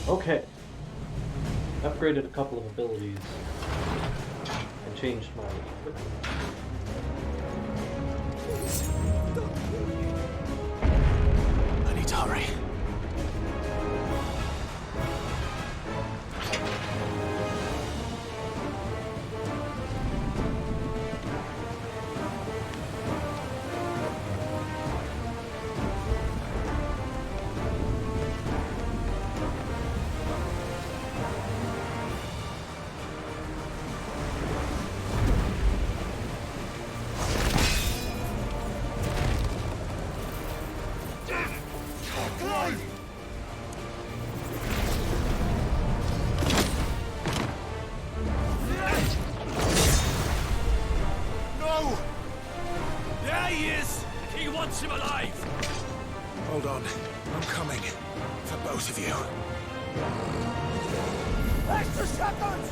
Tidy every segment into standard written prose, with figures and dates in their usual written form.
Okay. Upgraded a couple of abilities and changed my equipment. I need to hurry. Hold on. I'm coming. For both of you. Extra seconds!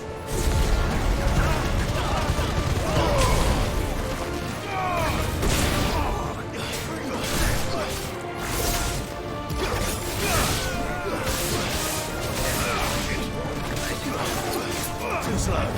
Too slow.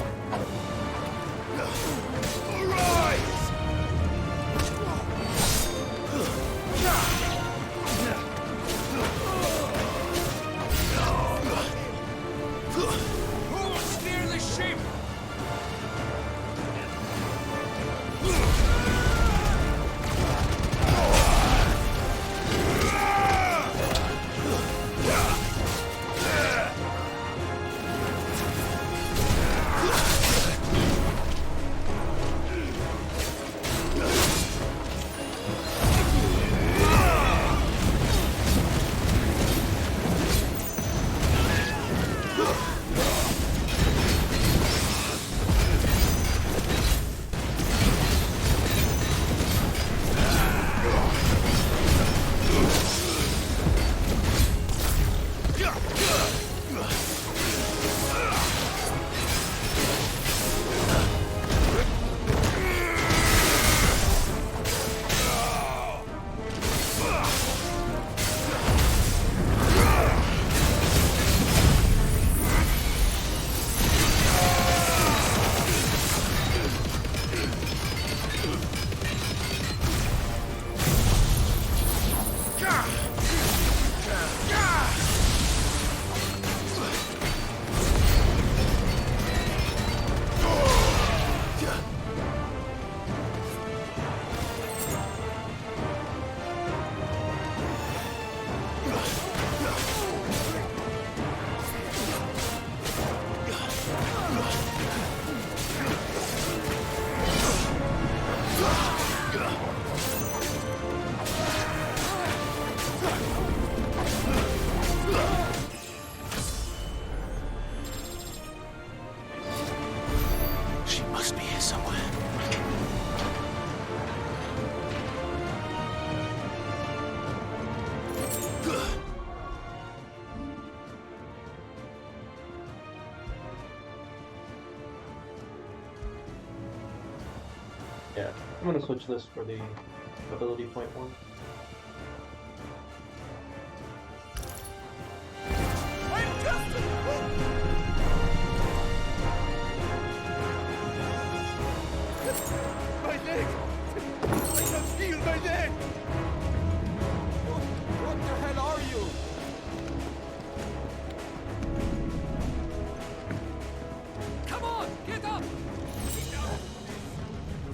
Yeah, I'm gonna switch this for the ability point one. My leg! I can feel my leg! What the hell are you? Come on, get up!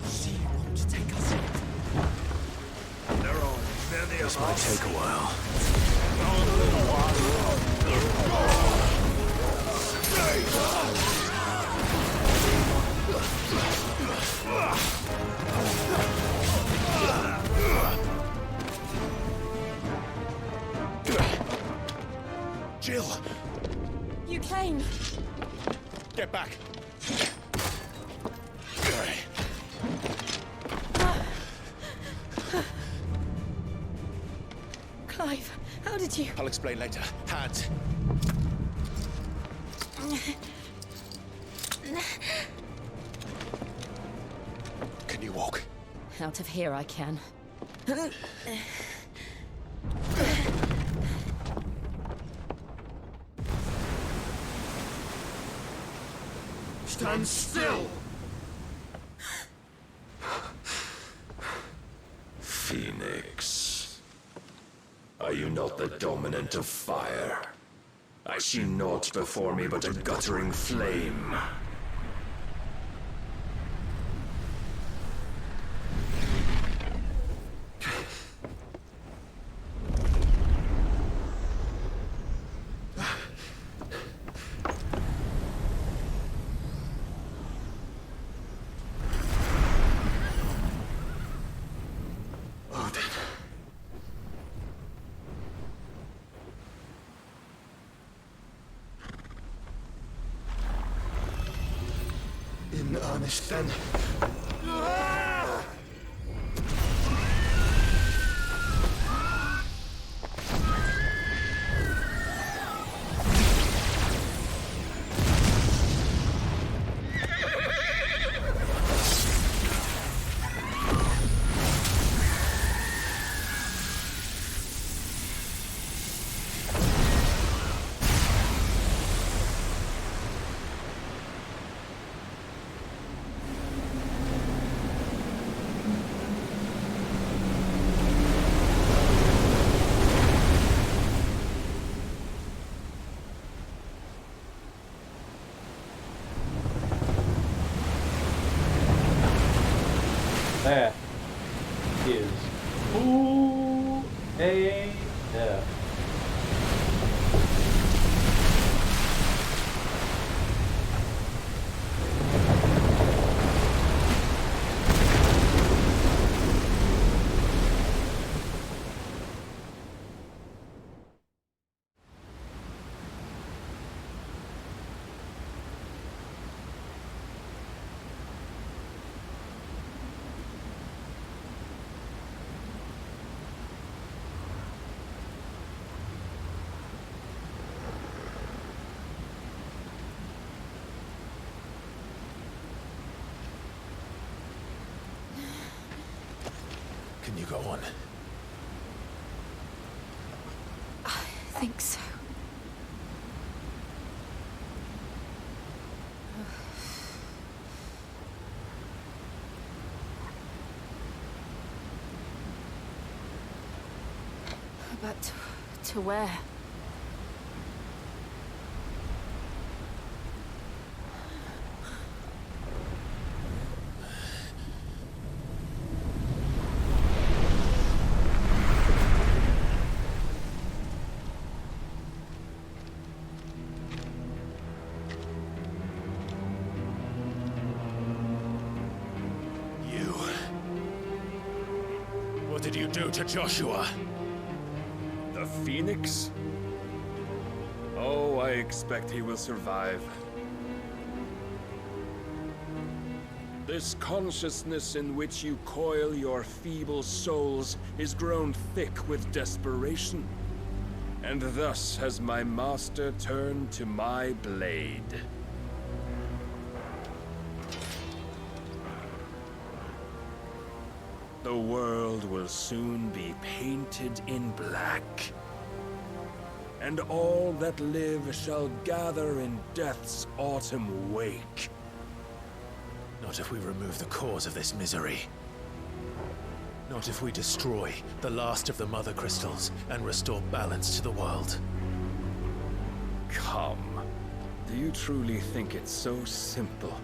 She won't take us yet. There are many of us. This might take a while. Jill! You came. Get back! Clive, how did you... I'll explain later. Hands. Can you walk? Out of here I can. Stand still! Phoenix. Are you not the dominant of fire? I see naught before me but a guttering flame. Odin. In earnest then. That is cool AF. Can you go on? I think so. But to where? What did you do to Joshua? The Phoenix? Oh, I expect he will survive. This consciousness in which you coil your feeble souls is grown thick with desperation. And thus has my master turned to my blade. The world will soon be painted in black. And all that live shall gather in death's autumn wake. Not if we remove the cause of this misery. Not if we destroy the last of the Mother Crystals and restore balance to the world. Come. Do you truly think it's so simple?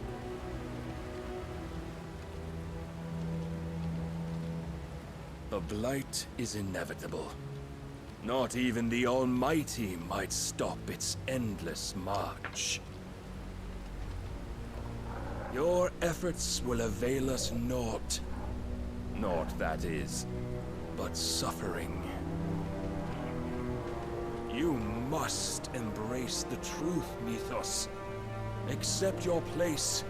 The blight is inevitable. Not even the Almighty might stop its endless march. Your efforts will avail us naught. Naught, that is, but suffering. You must embrace the truth, Mythos. Accept your place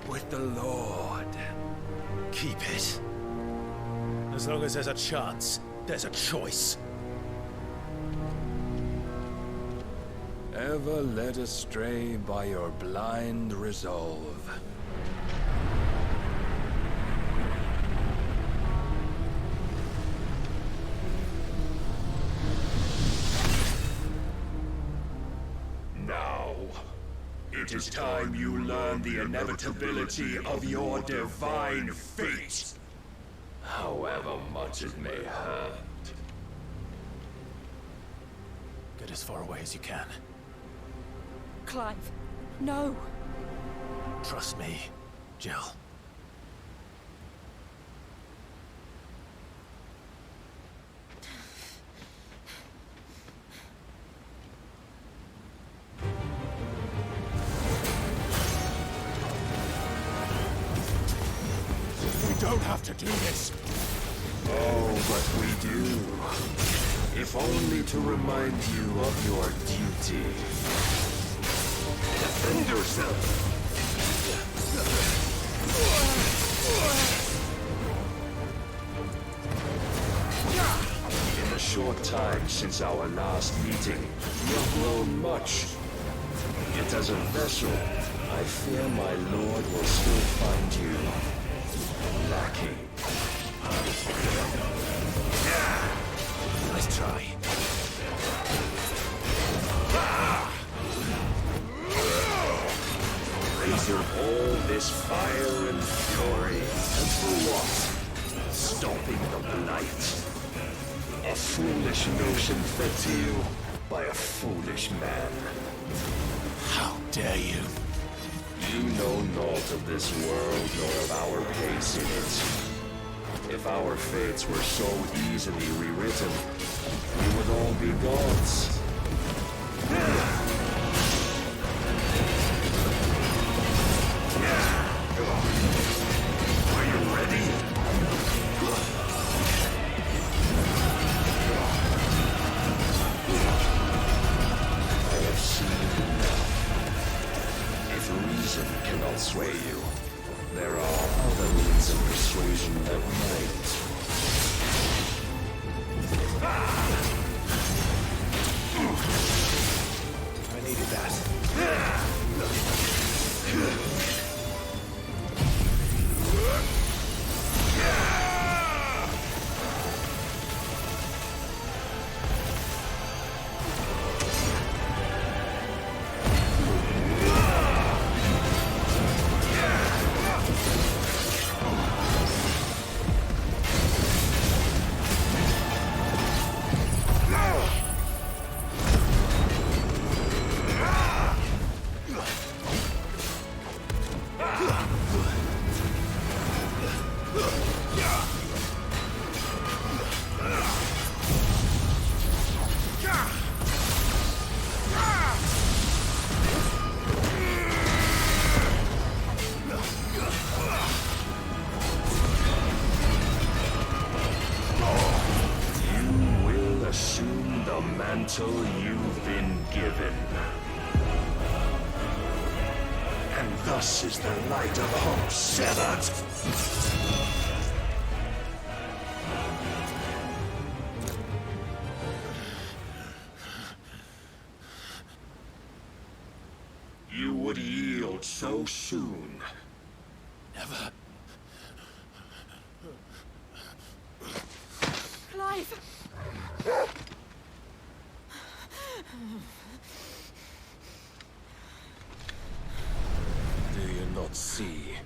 with the Lord. Keep it. As long as there's a chance, there's a choice. Ever led astray by your blind resolve. Now, in It is time you learn the inevitability of your divine fate. However much it may hurt. Get as far away as you can. Clive, no. Trust me, Jill. We don't have to do this. Oh, but we do. If only to remind you of your duty. Defend yourself! In the short time since our last meeting, you have grown much. Yet as a vessel, I fear my lord will still find you lacking. Nice try. Razor all this fire and fury. And for what? Stopping the blight. A foolish notion fed to you by a foolish man. How dare you? You know naught of this world nor of our place in it. If our fates were so easily rewritten, we would all be gods. Are you ready? I have seen enough. If reason cannot sway you, there are other means of persuasion that might. I needed that. You've been given. And thus is the light of hope severed. You would yield so soon. Never. Clive! Do you not see?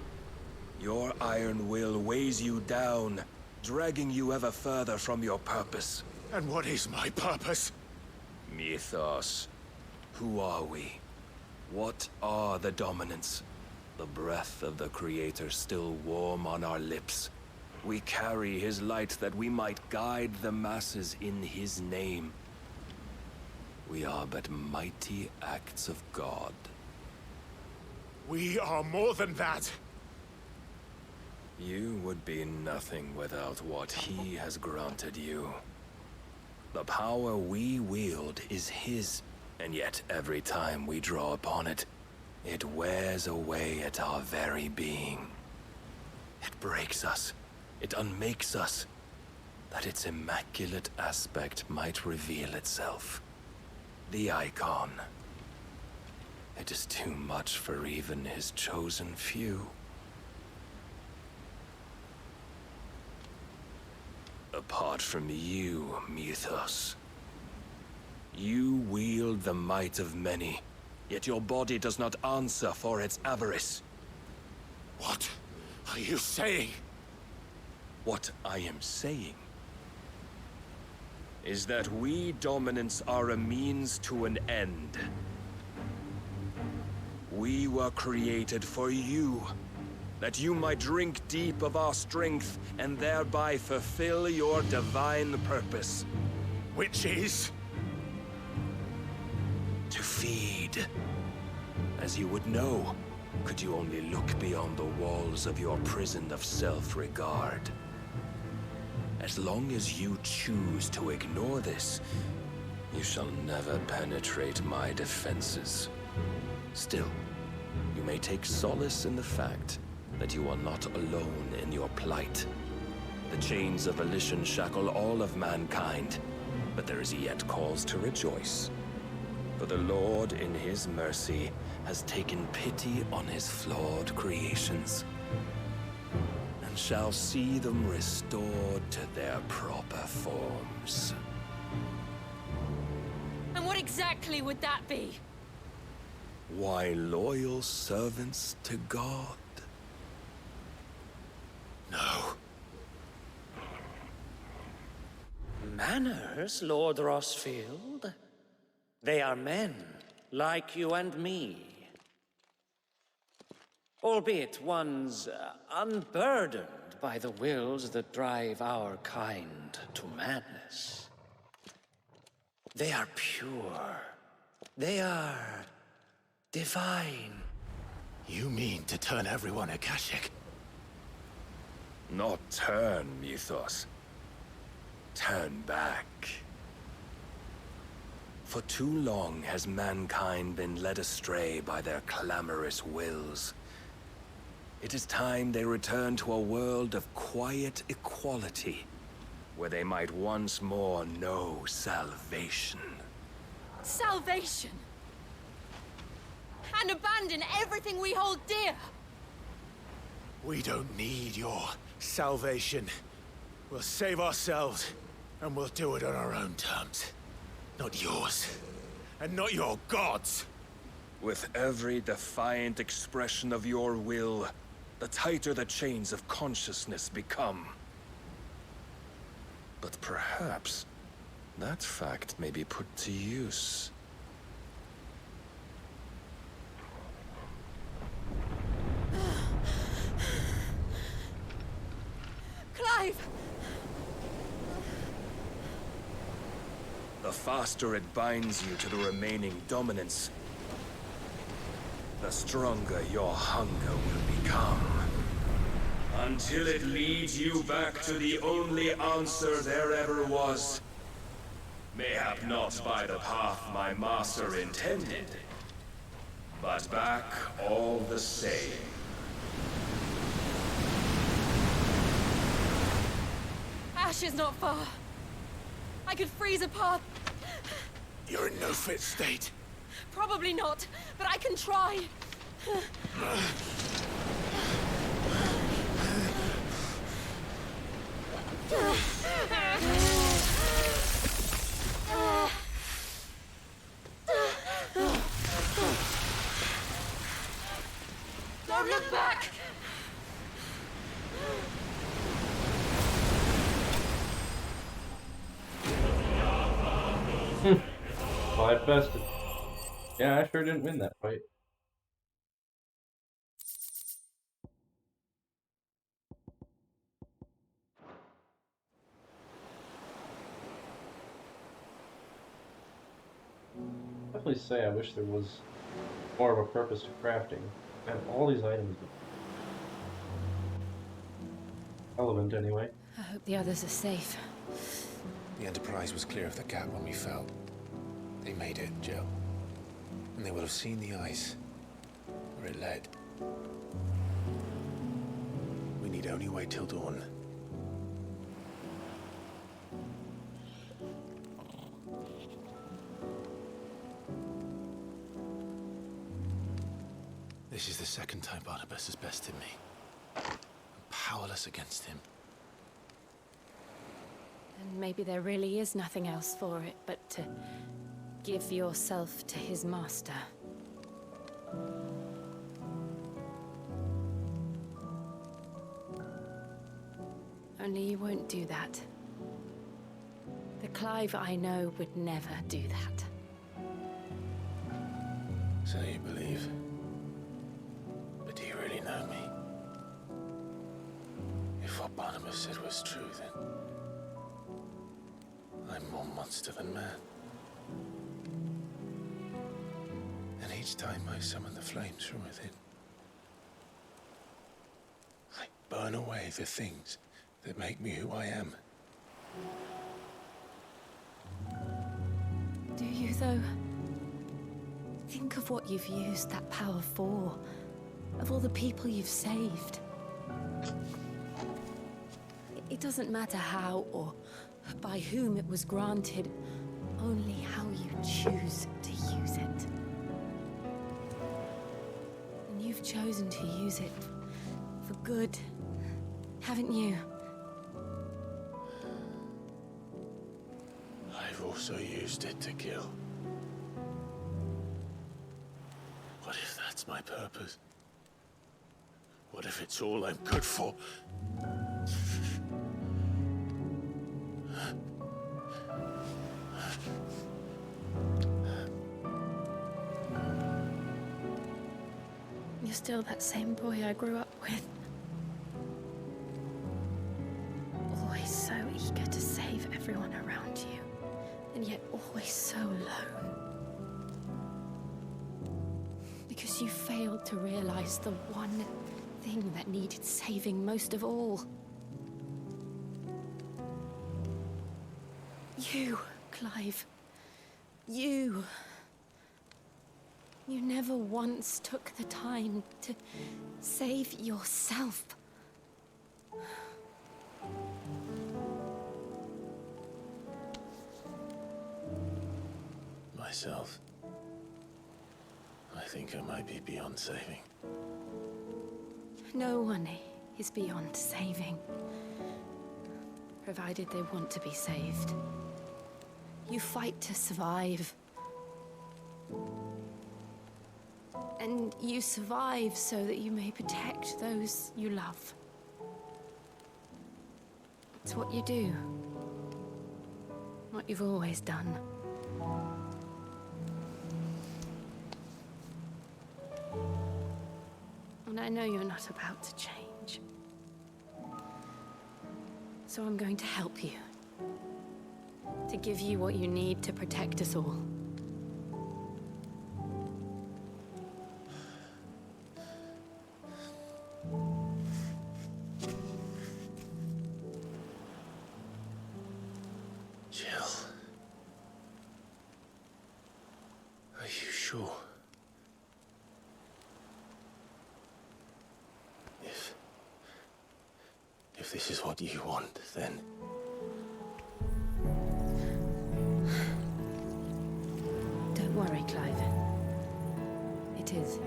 Your iron will weighs you down, dragging you ever further from your purpose. And what is my purpose? Mythos. Who are we? What are the dominants? The breath of the Creator still warm on our lips. We carry his light that we might guide the masses in his name. We are but mighty acts of God. We are more than that. You would be nothing without what he has granted you. The power we wield is his, and yet every time we draw upon it, it wears away at our very being. It breaks us, it unmakes us, that its immaculate aspect might reveal itself. The icon. It is too much for even his chosen few. Apart from you, Mythos, you wield the might of many, yet your body does not answer for its avarice. What are you saying? What I am saying is that we dominants are a means to an end. We were created for you, that you might drink deep of our strength and thereby fulfill your divine purpose. Which is? To feed. As you would know, could you only look beyond the walls of your prison of self-regard. As long as you choose to ignore this, you shall never penetrate my defenses. Still, you may take solace in the fact that you are not alone in your plight. The chains of volition shackle all of mankind, but there is yet cause to rejoice. For the Lord, in his mercy, has taken pity on his flawed creations, and shall see them restored to their proper forms. And what exactly would that be? Why, loyal servants to God. No. Manners, Lord Rossfield? They are men, like you and me. Albeit ones unburdened by the wills that drive our kind to madness. They are pure. They are divine. You mean to turn everyone Akashic? Not turn, Mythos. Turn back. For too long has mankind been led astray by their clamorous wills. It is time they return to a world of quiet equality, where they might once more know salvation. Salvation! And abandon everything we hold dear! We don't need your salvation. We'll save ourselves, and we'll do it on our own terms. Not yours, and not your gods! With every defiant expression of your will, the tighter the chains of consciousness become. But perhaps that fact may be put to use. Clive! The faster it binds you to the remaining dominance, the stronger your hunger will become. Until it leads you back to the only answer there ever was. Mayhap not by the path my master intended, but back all the same. Ash is not far. I could freeze a path. You're in no fit state. Probably not, but I can try. Don't look back! Fight bested. Yeah, I sure didn't win that fight. Definitely say I wish there was more of a purpose to crafting. And all these items relevant anyway. I hope the others are safe. The Enterprise was clear of the gap when we fell. They made it, Jill. And they will have seen the ice, where it led. We need only wait till dawn. This is the second time Barnabas has bested me. I'm powerless against him. And maybe there really is nothing else for it but to give yourself to his master. Only you won't do that. The Clive I know would never do that. So you believe? But do you really know me? If what Barnabas said was true, then I'm more monster than man. And each time I summon the flames from within, I burn away the things that make me who I am. Do you, though? Think of what you've used that power for. Of all the people you've saved. It doesn't matter how or by whom it was granted, only how you choose to use it. And you've chosen to use it for good, haven't you? I've also used it to kill. What if that's my purpose? What if it's all I'm good for? You're still that same boy I grew up with. Always so eager to save everyone around you, and yet always so alone. Because you failed to realize the one thing that needed saving most of all. You, Clive. You. You never once took the time to save yourself. Myself. I think I might be beyond saving. No one is beyond saving, provided they want to be saved. You fight to survive. And you survive so that you may protect those you love. It's what you do. What you've always done. And I know you're not about to change. So I'm going to help you. To give you what you need to protect us all. Jill. Are you sure? If this is what you want, then... Don't worry, Clive. It is.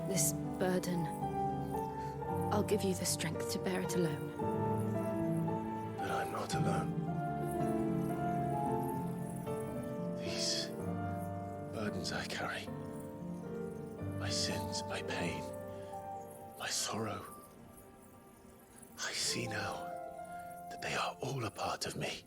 This burden, I'll give you the strength to bear it alone. But I'm not alone. These burdens I carry, my sins, my pain, my sorrow, I see now that they are all a part of me.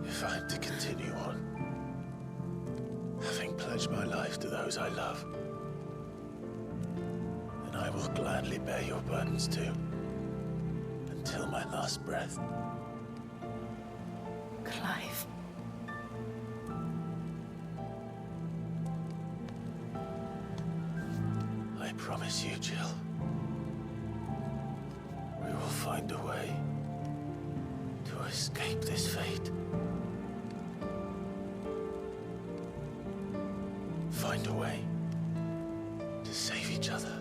If I'm to continue on, having pledged my life to those I love, then I will gladly bear your burdens too, until my last breath. Clive. I promise you, Jill. We will find a way to escape this fate. Find a way to save each other.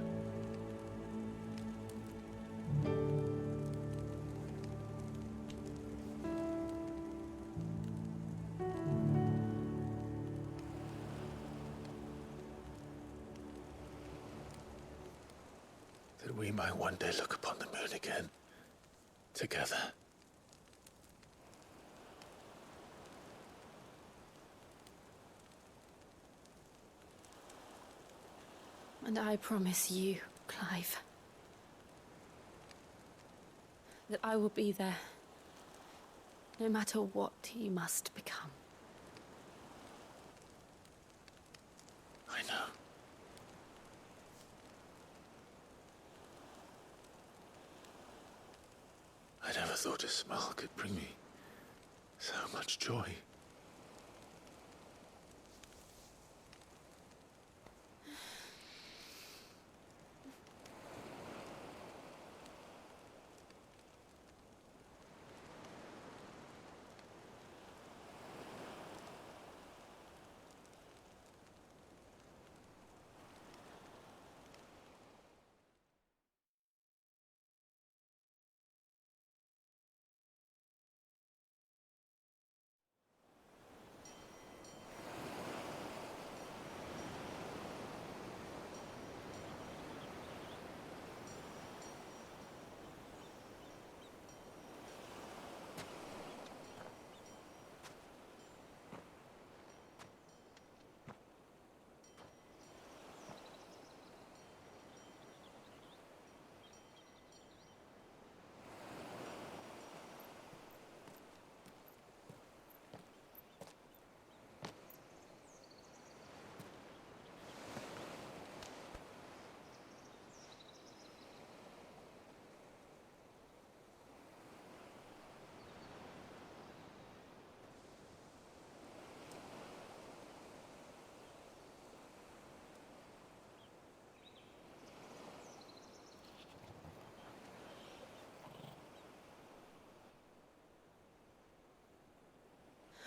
That we might one day look upon the moon again, together. And I promise you, Clive, that I will be there, no matter what you must become. I know. I never thought a smile could bring me so much joy.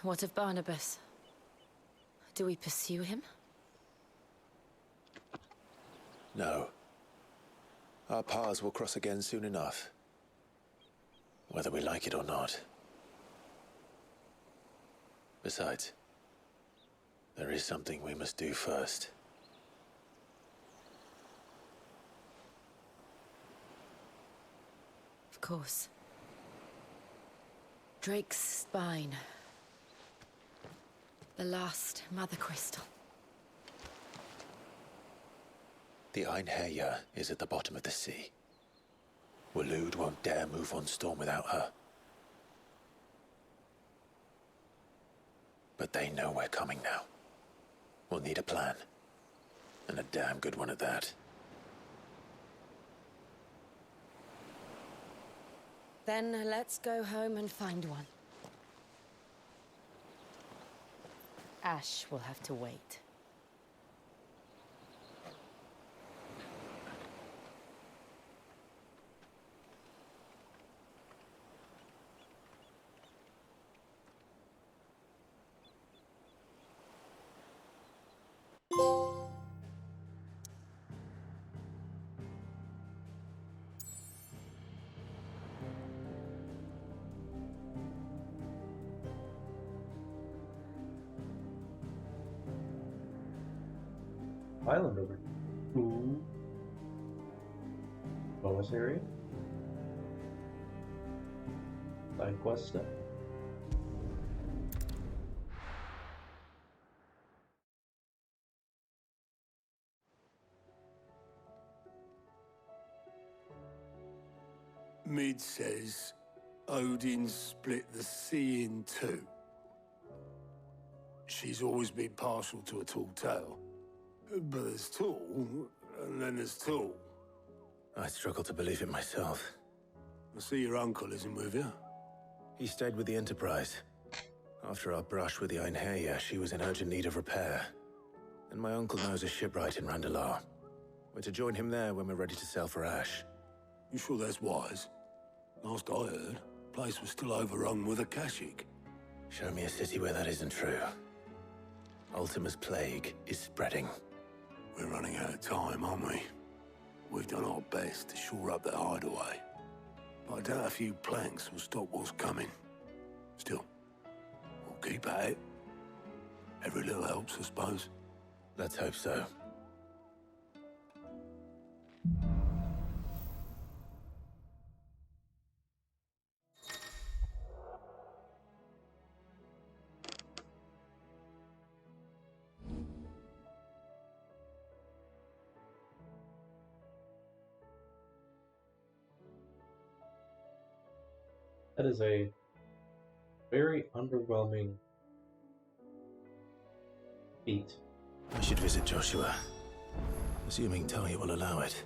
What of Barnabas? Do we pursue him? No. Our paths will cross again soon enough. Whether we like it or not. Besides, there is something we must do first. Of course. Drake's spine. The last Mother Crystal. The Einherja is at the bottom of the sea. Waloed won't dare move on Storm without her. But they know we're coming now. We'll need a plan. And a damn good one at that. Then let's go home and find one. Ash will have to wait. Island over. Ooh. Bonus area. Side quest stuff. Mid says Odin split the sea in two. She's always been partial to a tall tale. But there's tall, and then there's tall. I struggle to believe it myself. I see your uncle isn't with you. He stayed with the Enterprise. After our brush with the Einherja, she was in urgent need of repair. And my uncle knows a shipwright in Randalar. We're to join him there when we're ready to sail for Ash. You sure that's wise? Last I heard, the place was still overrun with Akashic. Show me a city where that isn't true. Ultima's plague is spreading. We're running out of time, aren't we? We've done our best to shore up that hideaway. But I doubt a few planks will stop what's coming. Still, we'll keep at it. Every little helps, I suppose. Let's hope so. That is a very underwhelming feat. I should visit Joshua, assuming Tali will allow it.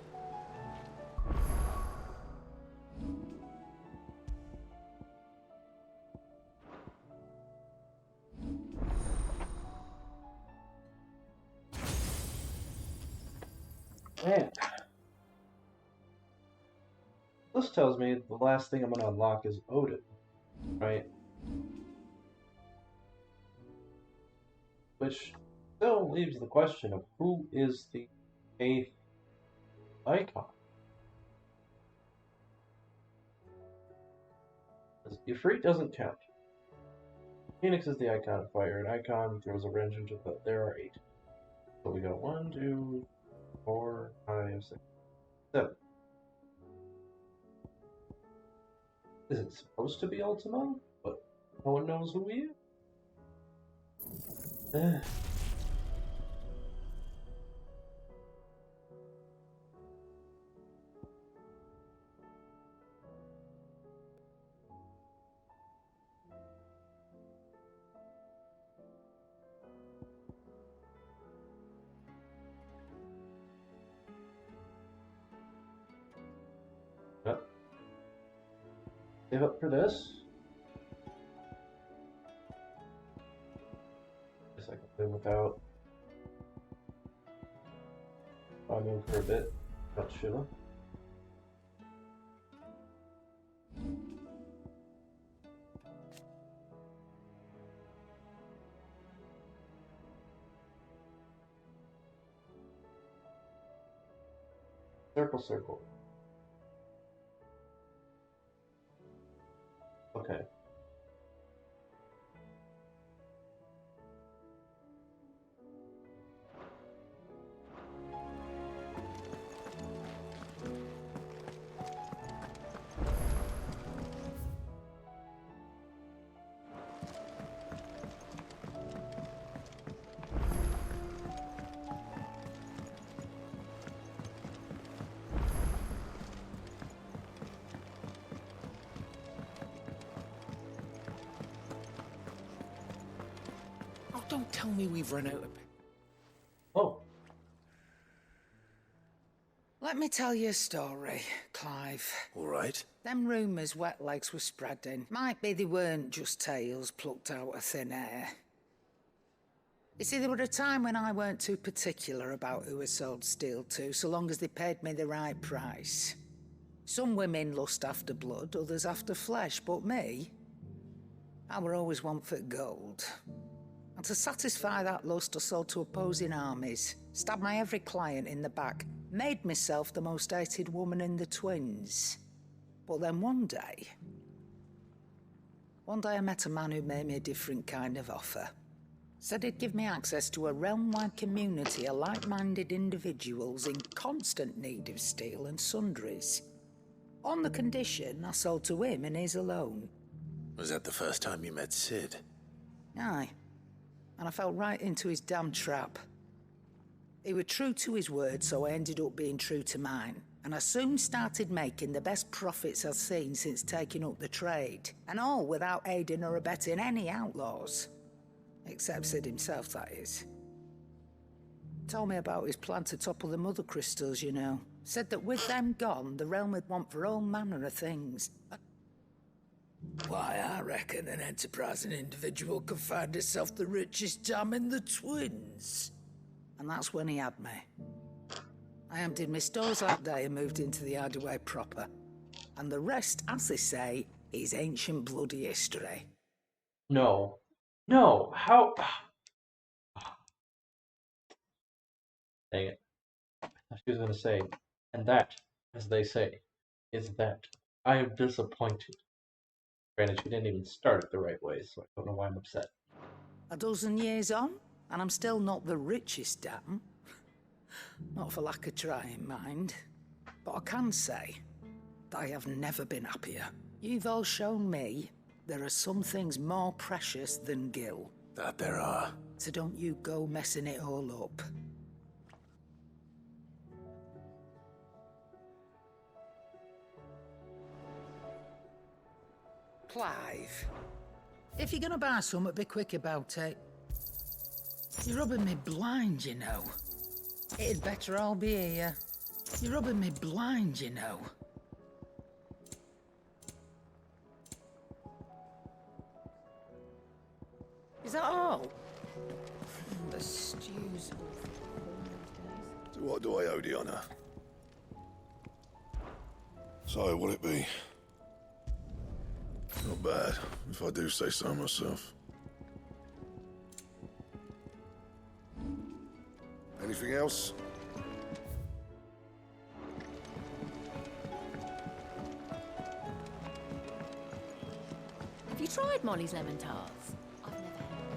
Man. This tells me the last thing I'm going to unlock is Odin, right? Which still leaves the question of who is the 8th icon? Ifrit doesn't count. Phoenix is the icon of fire. An icon throws a wrench into the... There are 8. So we got 1, 2, 4, 5, 6, 7. Is it supposed to be Ultima? But no one knows who he is? Save up for this. Guess I can live without. I'll move for a bit. Not Shiva. Circle, circle. Okay. Don't tell me we've run out of... Oh. Let me tell you a story, Clive. All right. Them rumours wet legs were spreading. Might be they weren't just tales plucked out of thin air. You see, there were a time when I weren't too particular about who I sold steel to, so long as they paid me the right price. Some women lust after blood, others after flesh, but me, I were always one for gold. And to satisfy that lust, I sold to opposing armies, stabbed my every client in the back, made myself the most hated woman in the twins. But then one day I met a man who made me a different kind of offer. Said he'd give me access to a realm-wide community of like-minded individuals in constant need of steel and sundries. On the condition I sold to him and his alone. Was that the first time you met Sid? Aye. And I fell right into his damn trap. He was true to his word, so I ended up being true to mine. And I soon started making the best profits I've seen since taking up the trade. And all without aiding or abetting any outlaws. Except Sid himself, that is. Told me about his plan to topple the mother crystals, you know. Said that with them gone, the realm would want for all manner of things. Why, I reckon an enterprising individual could find himself the richest dam in the Twins. And that's when he had me. I emptied my stores that day and moved into the hideaway proper. And the rest, as they say, is ancient bloody history. No. No. How? Dang it. She was going to say, and that, as they say, is that. I am disappointed. Granted, she didn't even start it the right way, so I don't know why I'm upset. A dozen years on, and I'm still not the richest dam. Not for lack of trying, mind. But I can say that I have never been happier. You've all shown me there are some things more precious than Gil. That there are. So don't you go messing it all up. Clive, if you're gonna buy something, be quick about it. You're rubbing me blind, you know. It'd better all be here. You're rubbing me blind, you know. Is that all? The stew's To what do I owe the honour? So, will it be? Not bad, if I do say so myself. Anything else? Have you tried Molly's lemon tarts? I've never had.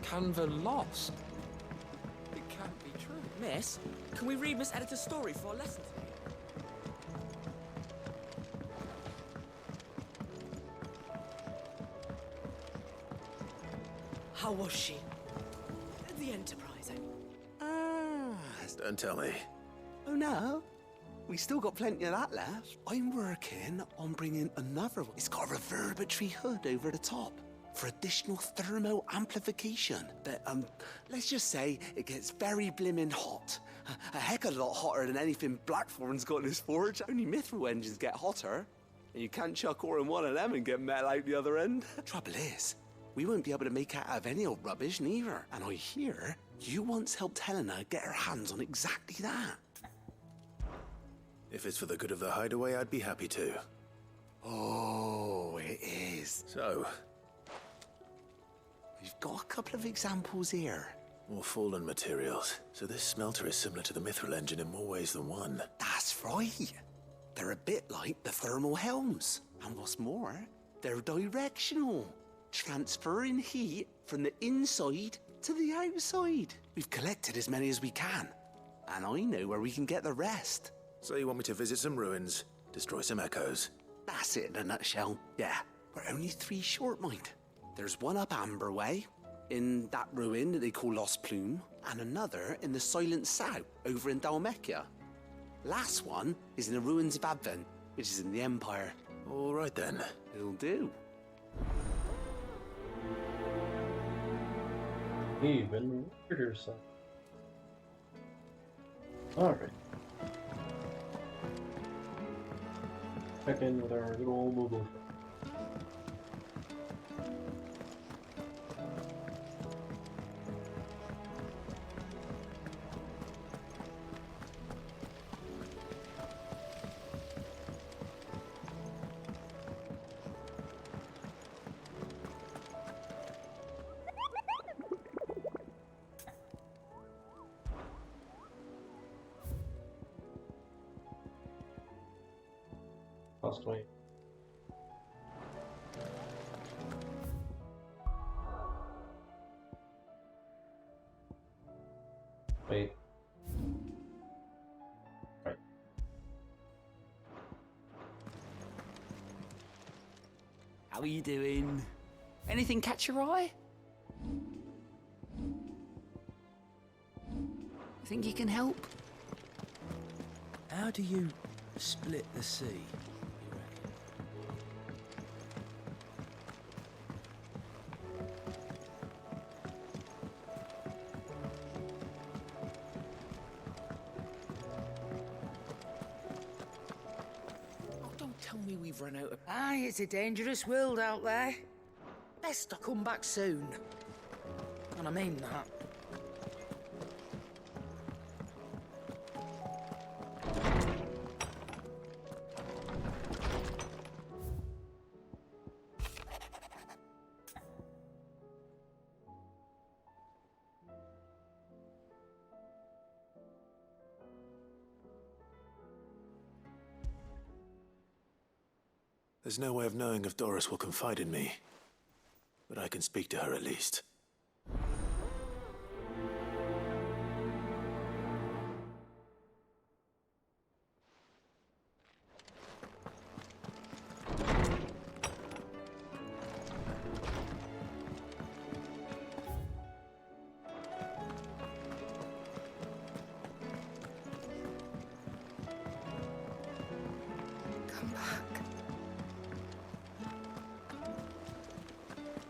Canva lost. It can't be true. Miss, can we read Miss Editor's story for a lesson today? How was she? The Enterprise. Don't tell me. Oh no, we still got plenty of that left. I'm working on bringing another one. It's got a reverberatory hood over the top for additional thermo amplification. But let's just say it gets very blimmin' hot. A heck of a lot hotter than anything Blackthorn's got in his forge. Only mithril engines get hotter, and you can't chuck ore in one of them and get metal out the other end. Trouble is, we won't be able to make out of any old rubbish neither. And I hear you once helped Helena get her hands on exactly that. If it's for the good of the hideaway, I'd be happy to. Oh, it is. So, we've got a couple of examples here. more fallen materials. So this smelter is similar to the mithril engine in more ways than one. That's right. They're a bit like the thermal helms. And what's more, they're directional, transferring heat from the inside to the outside. We've collected as many as we can, and I know where we can get the rest. So you want me to visit some ruins, destroy some echoes? That's it in a nutshell. Yeah, we're only 3 short, mind. There's one up Amber Way, in that ruin that they call Lost Plume, and another in the Silent South, over in Dalmekia. Last one is in the ruins of Advent, which is in the Empire. All right then. It'll do. Even weirder side. Alright. Check in with our good old Moogle. Lost weight. Wait. Right. How are you doing? Anything catch your eye? Think you can help? How do you split the sea? we've run out of... Aye, it's a dangerous world out there. Best to come back soon. And I mean that. There's no way of knowing if Doris will confide in me, but I can speak to her at least.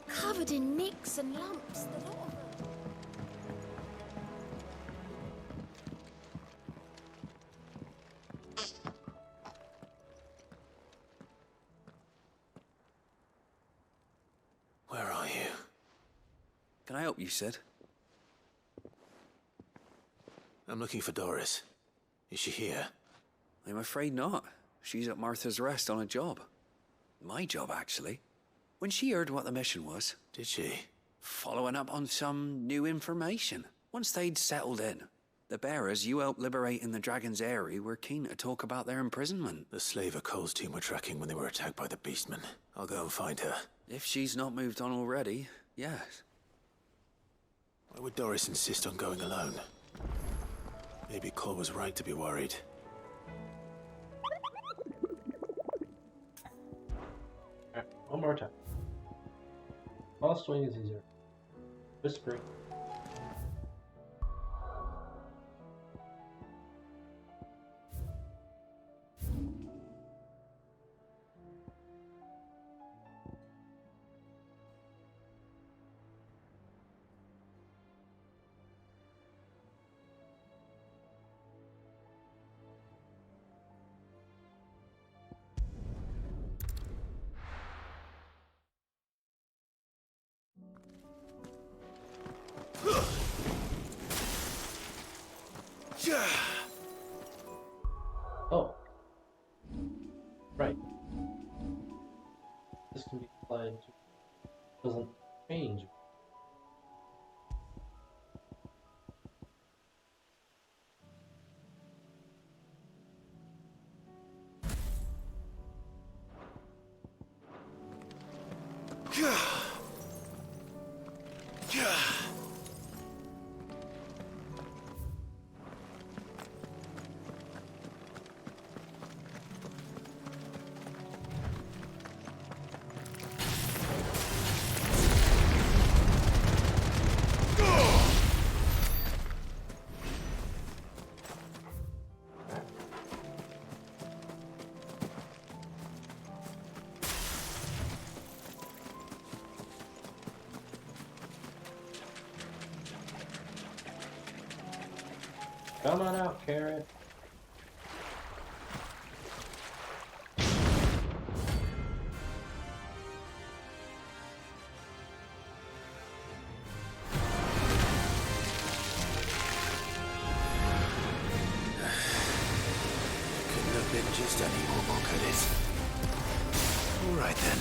Covered in nicks and lumps, the lot of them. Where are you? Can I help you, Sid? I'm looking for Doris. Is she here? I'm afraid not. She's at Martha's Rest on a job. My job, actually. When she heard what the mission was... Did she? Following up on some new information. Once they'd settled in, the bearers you helped liberate in the Dragon's Eyrie were keen to talk about their imprisonment. The slaver Cole's team were tracking when they were attacked by the Beastmen. I'll go and find her. If she's not moved on already, yes. Why would Doris insist on going alone? Maybe Cole was right to be worried. Alright, one more time. Boss swing is easier. Whispering. Oh. Right. This can be applied to... doesn't change. Come on out, Carrot. Couldn't have been just any normal, could it? All right then.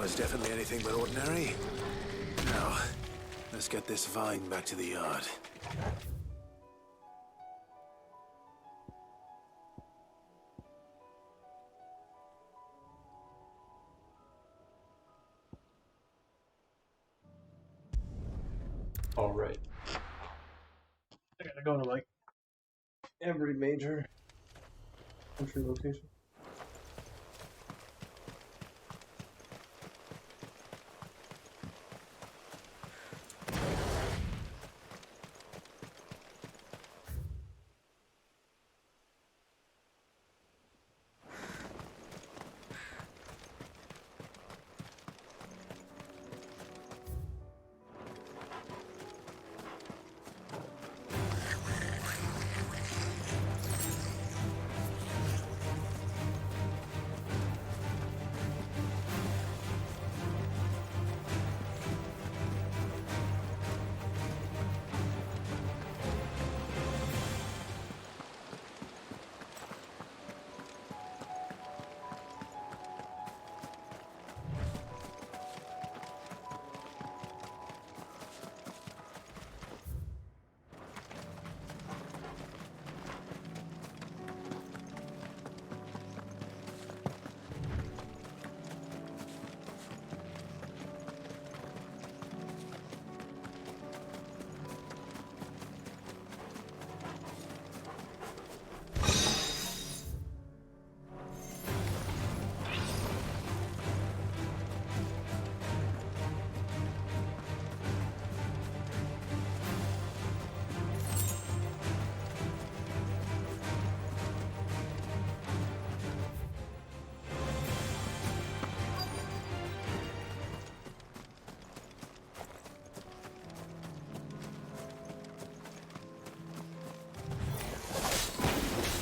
was definitely anything but ordinary. Now, let's get this vine back to the yard. Alright. I gotta go to like every major country location.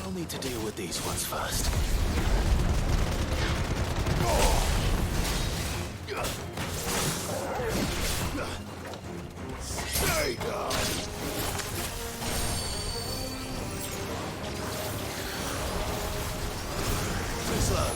I'll need to deal with these ones first. Stay down! Too slow.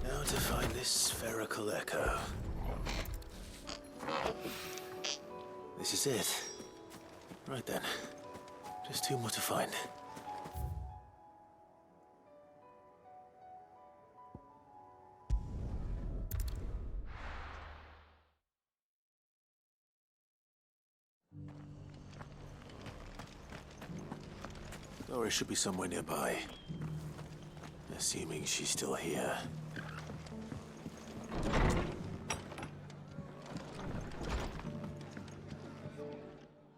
Now to find this spherical echo. This is it. Right then. Just two more to find. Laura should be somewhere nearby. Assuming she's still here.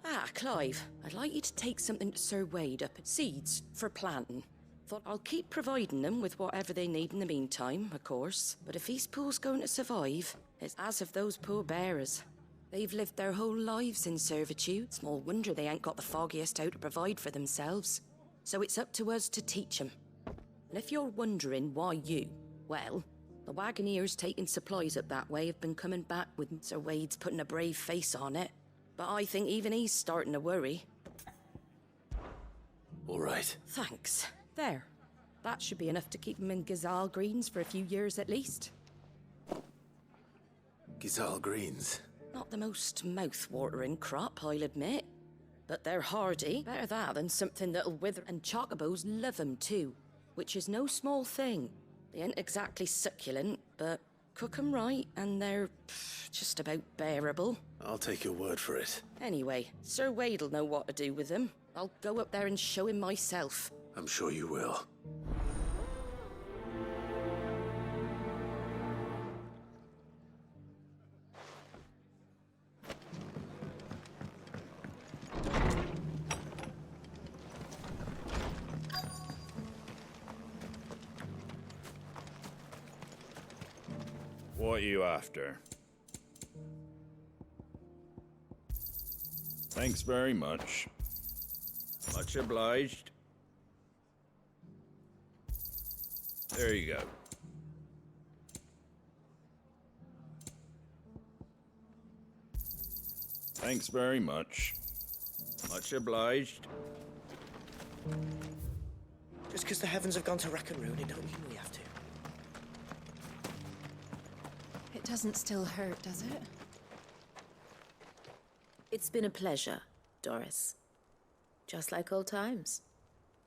Ah, Clive, I'd like you to take something to Sir Wade up at Seeds for planting. Thought I'll keep providing them with whatever they need in the meantime, of course. But if Eastpool's going to survive, it's as of those poor bearers. They've lived their whole lives in servitude. Small wonder they ain't got the foggiest how to provide for themselves. So it's up to us to teach them. And if you're wondering why you, well, the Wagoneers taking supplies up that way have been coming back with Sir Wade's putting a brave face on it. But I think even he's starting to worry. All right. Thanks. There. That should be enough to keep them in Gazal Greens for a few years at least. Gazal Greens. Not the most mouth-watering crop, I'll admit. But they're hardy. Better that than something that'll wither, and chocobos love 'em too. which is no small thing. They ain't exactly succulent, but cook 'em right and they're just about bearable. I'll take your word for it. Anyway, Sir Wade'll know what to do with them. I'll go up there and show him myself. I'm sure you will. What are you after? Thanks very much. Much obliged. There you go. Thanks very much. Much obliged. Just because the heavens have gone to rack and ruin, it don't mean we have to. It doesn't still hurt, does it? It's been a pleasure, Doris. Just like old times.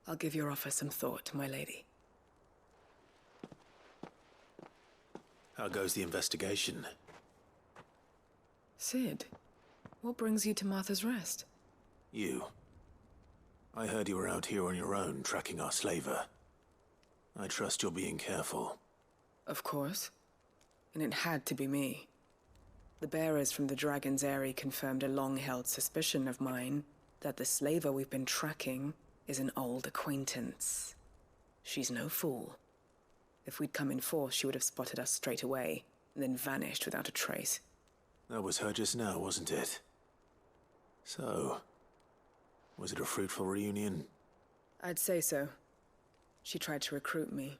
I'll give your offer some thought, my lady. How goes the investigation? Sid, what brings you to Martha's Rest? You. I heard you were out here on your own, tracking our slaver. I trust you're being careful. Of course. And it had to be me. The bearers from the Dragon's Eyrie confirmed a long-held suspicion of mine that the slaver we've been tracking is an old acquaintance. She's no fool. If we'd come in force, she would have spotted us straight away, and then vanished without a trace. That was her just now, wasn't it? So, was it a fruitful reunion? I'd say so. She tried to recruit me.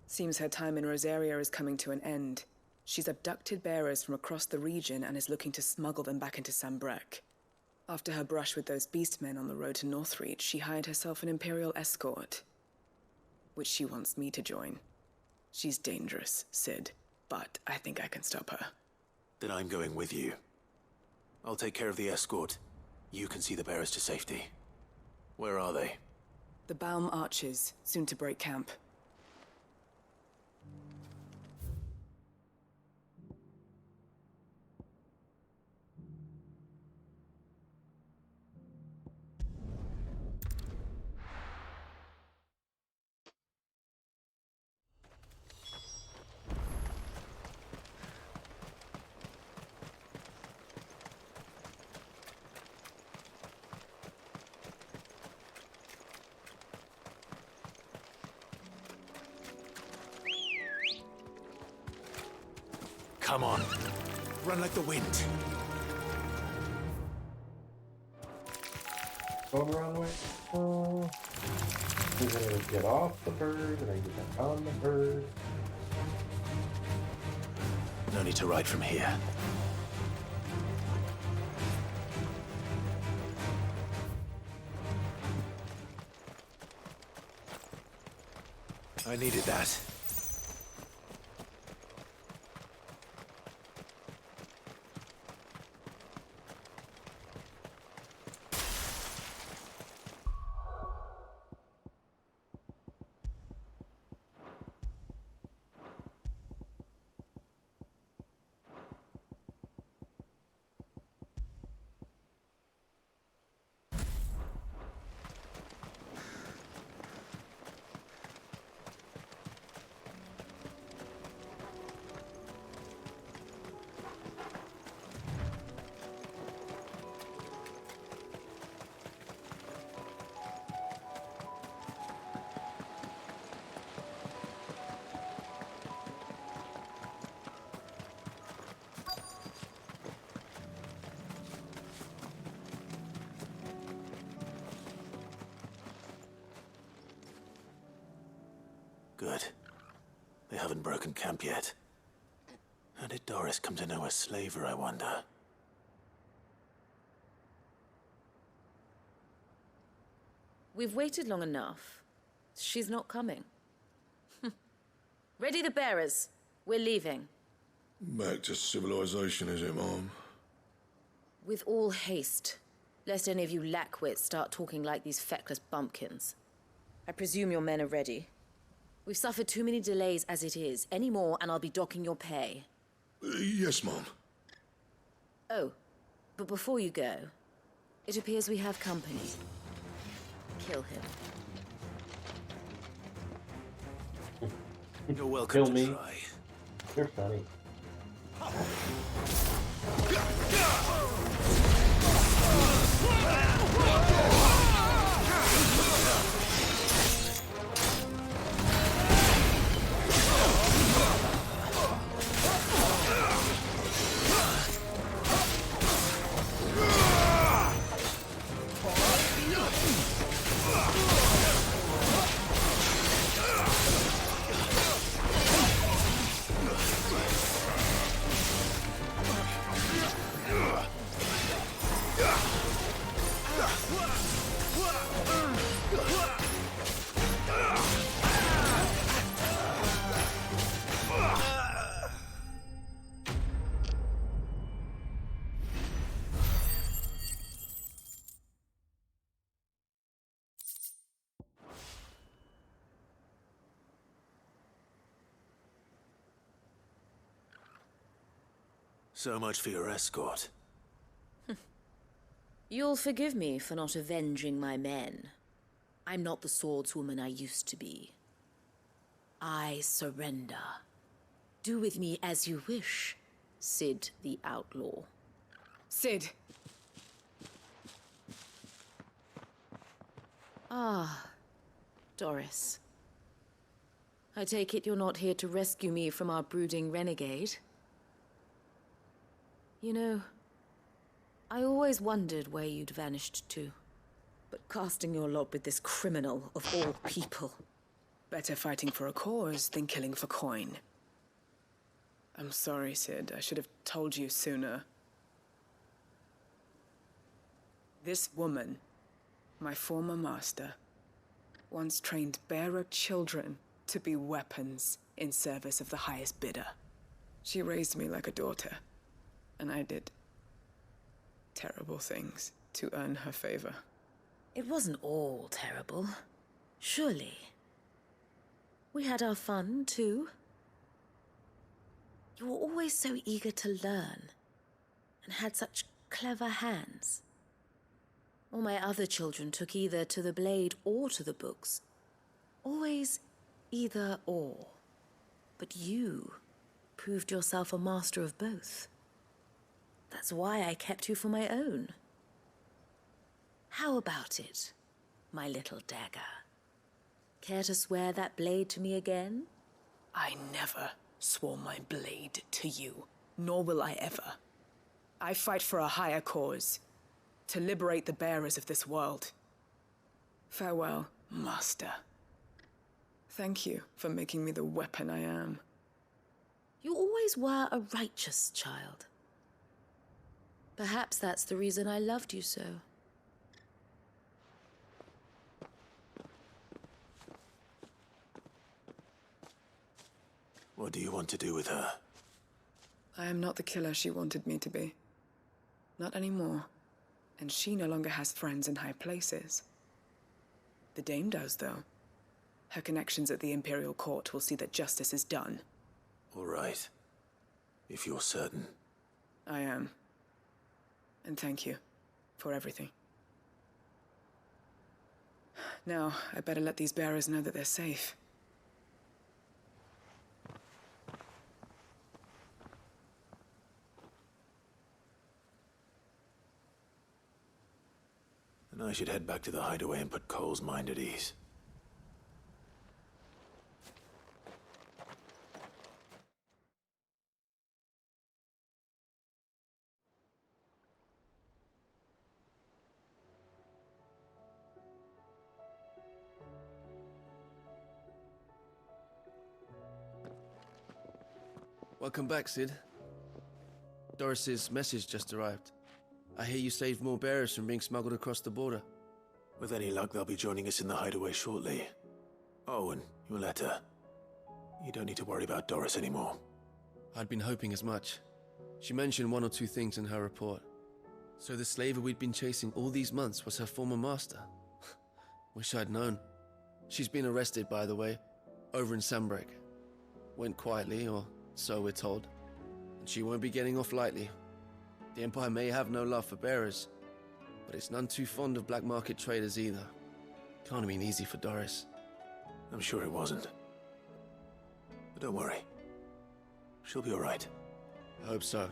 Seems her time in Rosaria is coming to an end. She's abducted bearers from across the region and is looking to smuggle them back into Sambrec. After her brush with those beastmen on the road to Northreach, she hired herself an Imperial escort, which she wants me to join. She's dangerous, Sid, but I think I can stop her. Then I'm going with you. I'll take care of the escort. You can see the bearers to safety. Where are they? The Baum Archers, soon to break camp. Come on. Run like the wind. Going the wrong way. Oh. We're gonna get off the bird and then get back on the bird. No need to ride from here. I needed that. Good. They haven't broken camp yet. How did Doris come to know a slaver, I wonder? We've waited long enough. She's not coming. Ready the bearers. We're leaving. Back to civilization, is it, Mom? With all haste, lest any of you lackwits start talking like these feckless bumpkins. I presume your men are ready. We've suffered too many delays as it is. Any more, and I'll be docking your pay. Yes, Mom. Oh, but before you go, it appears we have company. Kill him. You're welcome Kill me. to try. You're funny. So much for your escort. You'll forgive me for not avenging my men. I'm not the swordswoman I used to be. I surrender. Do with me as you wish, Sid the Outlaw. Sid! Ah, Doris. I take it you're not here to rescue me from our brooding renegade? You know, I always wondered where you'd vanished to. But casting your lot with this criminal of all people... Better fighting for a cause than killing for coin. I'm sorry, Sid. I should have told you sooner. This woman, my former master, once trained bearer children to be weapons in service of the highest bidder. She raised me like a daughter. And I did terrible things to earn her favor. It wasn't all terrible, surely. We had our fun, too. You were always so eager to learn, and had such clever hands. All my other children took either to the blade or to the books. Always either or. But you proved yourself a master of both. That's why I kept you for my own. How about it, my little dagger? Care to swear that blade to me again? I never swore my blade to you, nor will I ever. I fight for a higher cause, to liberate the bearers of this world. Farewell, Master. Thank you for making me the weapon I am. You always were a righteous child. Perhaps that's the reason I loved you so. What do you want to do with her? I am not the killer she wanted me to be. Not anymore. And she no longer has friends in high places. The Dame does, though. Her connections at the Imperial Court will see that justice is done. All right. If you're certain. I am. And thank you for everything. Now, I better let these bearers know that they're safe. And I should head back to the hideaway and put Cole's mind at ease. Welcome back, Sid. Doris's message just arrived. I hear you saved more bearers from being smuggled across the border. With any luck, they'll be joining us in the hideaway shortly. Oh, and your letter. You don't need to worry about Doris anymore. I'd been hoping as much. She mentioned one or two things in her report. So the slaver we'd been chasing all these months was her former master. Wish I'd known. She's been arrested, by the way. over in Sambrek. Went quietly, or so we're told. And she won't be getting off lightly. The Empire may have no love for bearers, but it's none too fond of black market traders either. Can't have been easy for Doris. I'm sure it wasn't. But don't worry. She'll be all right. I hope so.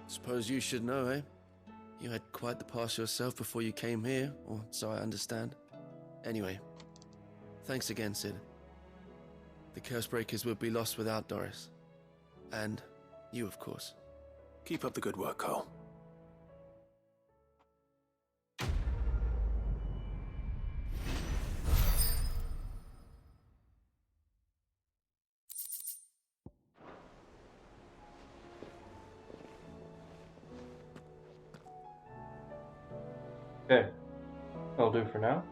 Suppose you should know, eh? You had quite the past yourself before you came here, or so I understand. Anyway, thanks again, Sid. The Cursebreakers would be lost without Doris. And you, of course. Keep up the good work, Cole. Okay, that'll do for now.